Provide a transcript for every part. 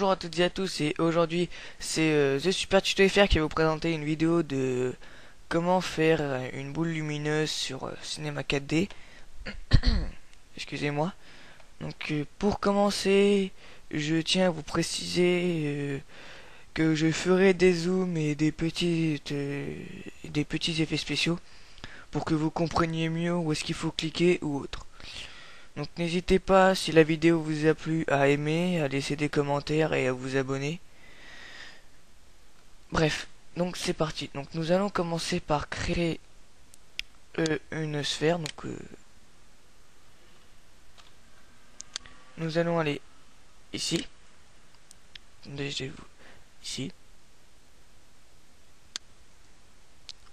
Bonjour à toutes et à tous, et aujourd'hui c'est The Super Tuto FR qui va vous présenter une vidéo de comment faire une boule lumineuse sur Cinema 4D. Excusez-moi. Donc pour commencer, je tiens à vous préciser que je ferai des zooms et des petits effets spéciaux pour que vous compreniez mieux où est-ce qu'il faut cliquer ou autre. Donc n'hésitez pas, si la vidéo vous a plu, à aimer, à laisser des commentaires et à vous abonner. Bref, donc c'est parti. Donc nous allons commencer par créer une sphère. Donc nous allons aller ici. Attendez, je vais vous ici.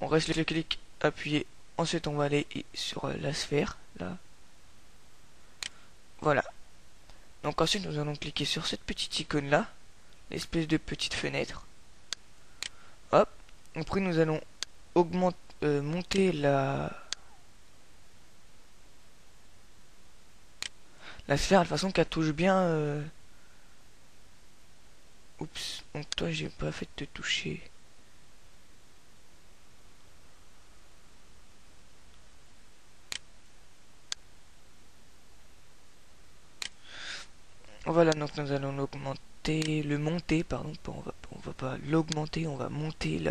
On reste le clic appuyé. Ensuite on va aller sur la sphère là. Voilà. Donc ensuite nous allons cliquer sur cette petite icône là, l'espèce de petite fenêtre. Hop. Après nous allons augmenter, monter la sphère de façon qu'elle touche bien. Oups. Donc toi j'ai pas fait de te toucher. Voilà, donc nous allons augmenter, le monter, pardon, on va pas l'augmenter, on va monter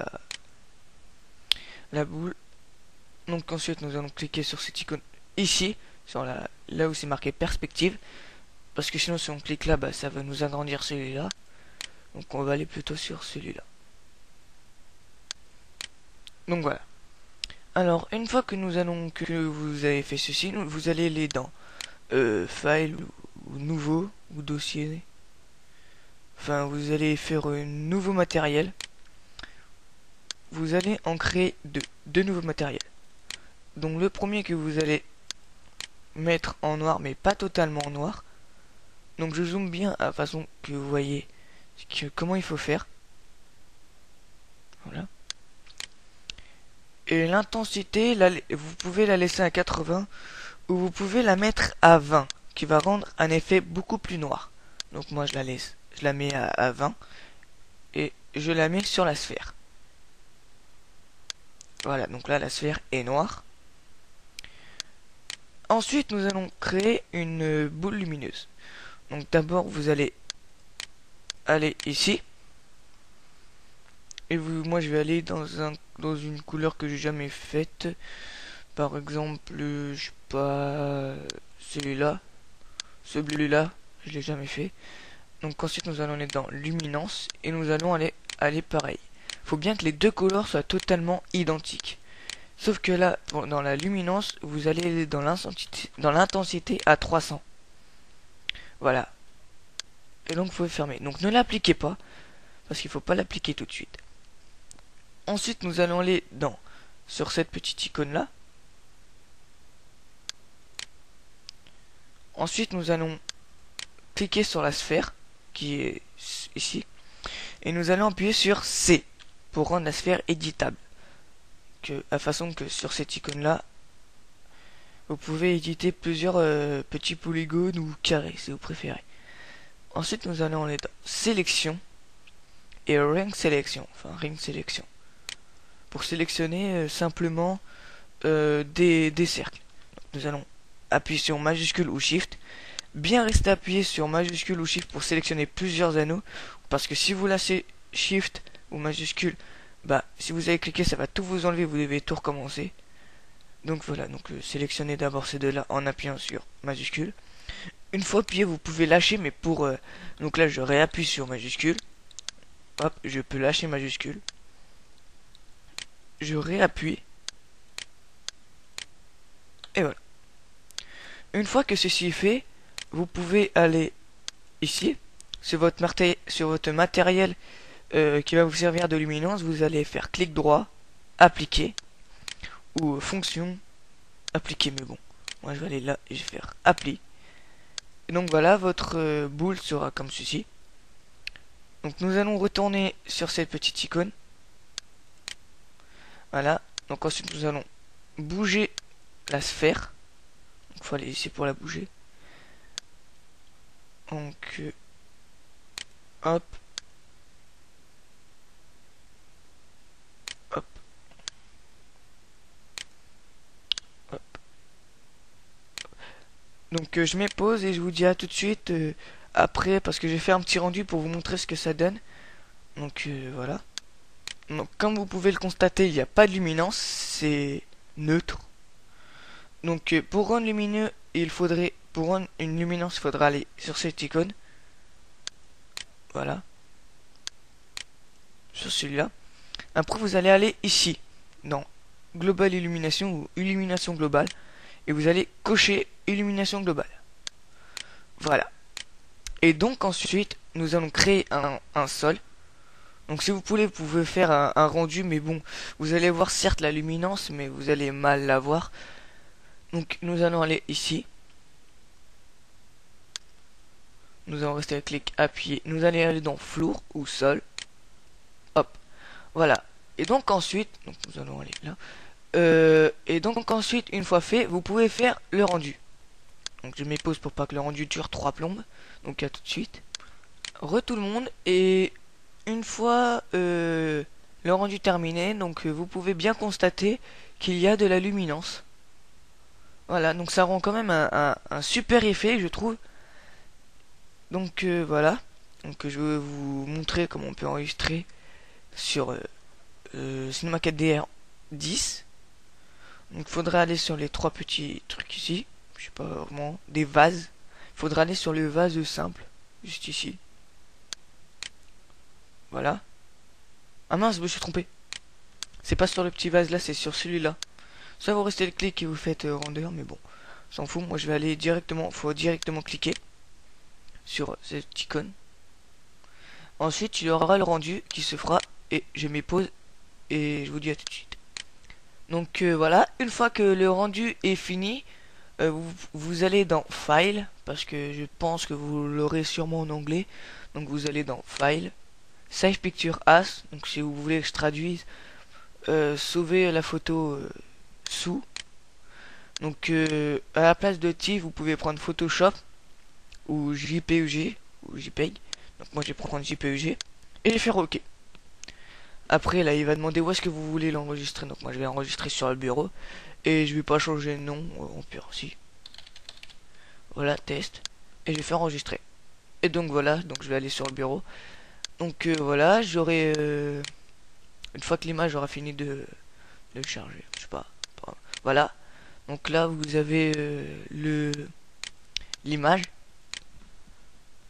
la boule. Donc ensuite nous allons cliquer sur cette icône ici, sur là où c'est marqué perspective, parce que sinon si on clique là, bah, ça va nous agrandir celui-là. Donc on va aller plutôt sur celui-là. Donc voilà. Alors une fois que que vous avez fait ceci, vous allez aller dans File ou Nouveau ou Dossier. Enfin, vous allez faire un nouveau matériel. Vous allez en créer deux nouveaux matériels. Donc le premier que vous allez mettre en noir, mais pas totalement en noir. Donc je zoome bien à façon que vous voyez comment il faut faire. Voilà. Et l'intensité, vous pouvez la laisser à 80 ou vous pouvez la mettre à 20, qui va rendre un effet beaucoup plus noir. Donc moi je la mets à 20 et je la mets sur la sphère. Voilà, donc là la sphère est noire. Ensuite, nous allons créer une boule lumineuse. Donc d'abord, vous allez aller ici. Et moi, je vais aller dans une couleur que j'ai jamais faite. Par exemple, je sais pas, celui-là. Ce bleu-là, je l'ai jamais fait. Donc ensuite, nous allons aller dans luminance et nous allons aller pareil. Faut bien que les deux couleurs soient totalement identiques. Sauf que là, dans la luminance, vous allez aller dans l'intensité à 300. Voilà. Et donc, vous pouvez fermer. Donc, ne l'appliquez pas, parce qu'il ne faut pas l'appliquer tout de suite. Ensuite, nous allons aller sur cette petite icône-là. Ensuite, nous allons cliquer sur la sphère, qui est ici. Et nous allons appuyer sur C, pour rendre la sphère éditable. À façon que sur cette icône-là, vous pouvez éditer plusieurs petits polygones ou carrés, si vous préférez. Ensuite, nous allons aller dans Sélection et Ring Selection. Enfin, Ring Selection. Pour sélectionner simplement des cercles. Donc, nous allons appuyer sur majuscule ou Shift. Bien rester appuyé sur majuscule ou Shift pour sélectionner plusieurs anneaux. Parce que si vous lâchez Shift ou majuscule, bah, si vous avez cliqué, ça va tout vous enlever. Vous devez tout recommencer. Donc voilà, donc sélectionnez d'abord ces deux-là en appuyant sur majuscule. Une fois appuyé, vous pouvez lâcher, mais donc là, je réappuie sur majuscule. Hop, je peux lâcher majuscule. Je réappuie. Et voilà. Une fois que ceci est fait, vous pouvez aller ici, sur votre matériel qui va vous servir de luminance. Vous allez faire clic droit, appliquer, ou fonction, appliquer, mais bon. Moi, je vais aller là et je vais faire appli. Et donc voilà, votre boule sera comme ceci. Donc nous allons retourner sur cette petite icône. Voilà. Donc ensuite nous allons bouger la sphère. Donc il faut aller ici pour la bouger. Donc Hop. Hop. Hop. Donc je mets pause et je vous dis à tout de suite après, parce que j'ai fait un petit rendu pour vous montrer ce que ça donne. Donc voilà. Donc comme vous pouvez le constater, il n'y a pas de luminance, c'est neutre. Donc pour rendre lumineux, pour rendre une luminance, il faudra aller sur cette icône. Voilà. Sur celui-là. Après vous allez aller ici, dans Global Illumination ou Illumination Globale. Et vous allez cocher Illumination Globale. Voilà. Et donc ensuite, nous allons créer un sol. Donc si vous pouvez faire un rendu, mais bon, vous allez voir certes la luminance, mais vous allez mal la voir. Donc nous allons aller ici. Nous allons rester avec clic appuyé. Nous allons aller dans floor ou sol. Hop. Voilà. Et donc ensuite, donc nous allons aller là. Et donc ensuite, une fois fait, vous pouvez faire le rendu. Donc je mets pause pour pas que le rendu dure 3 plombes. Donc à tout de suite. Tout le monde. Et une fois le rendu terminé, donc vous pouvez bien constater qu'il y a de la luminance. Voilà, donc ça rend quand même un super effet, je trouve. Donc voilà. Donc je vais vous montrer comment on peut enregistrer sur Cinema 4DR 10. Donc il faudra aller sur les trois petits trucs ici. Je sais pas vraiment, des vases. Il faudra aller sur le vase simple, juste ici. Voilà. Ah mince, je me suis trompé. C'est pas sur le petit vase là, c'est sur celui-là. Soit vous restez le clic et vous faites render, mais bon, s'en fout. Moi je vais aller directement, faut directement cliquer sur cette icône. Ensuite il y aura le rendu qui se fera et je mets pause et je vous dis à tout de suite. Donc voilà, une fois que le rendu est fini, vous allez dans File, parce que je pense que vous l'aurez sûrement en anglais. Donc vous allez dans File, Save Picture As, donc si vous voulez que je traduise, sauver la photo sous. Donc à la place de TIFF, vous pouvez prendre Photoshop ou JPEG ou JPEG. Donc moi je vais prendre JPEG et faire OK. Après là il va demander où est-ce que vous voulez l'enregistrer. Donc moi je vais enregistrer sur le bureau et je vais pas changer de nom en pire aussi. Voilà, test, et je vais faire enregistrer. Et donc voilà, donc je vais aller sur le bureau. Donc voilà, j'aurai une fois que l'image aura fini de charger, je sais pas. Voilà. Donc là vous avez l'image.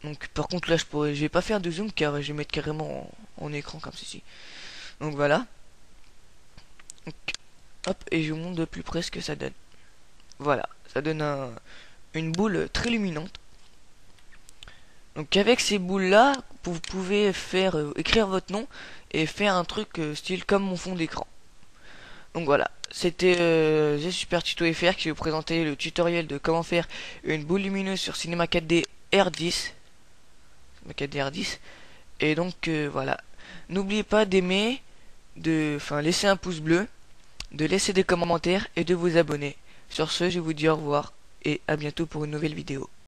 Donc par contre là je vais pas faire de zoom car je vais mettre carrément en écran comme ceci. Donc voilà. Donc, hop, et je vous montre de plus près ce que ça donne. Voilà, ça donne une boule très luminante. Donc avec ces boules là, vous pouvez faire écrire votre nom et faire un truc style comme mon fond d'écran. Donc voilà, c'était The Super Tuto FR qui vous présentait le tutoriel de comment faire une boule lumineuse sur Cinema 4D R10. Cinema 4D R10. Et donc voilà, n'oubliez pas d'aimer, laisser un pouce bleu, de laisser des commentaires et de vous abonner. Sur ce, je vous dis au revoir et à bientôt pour une nouvelle vidéo.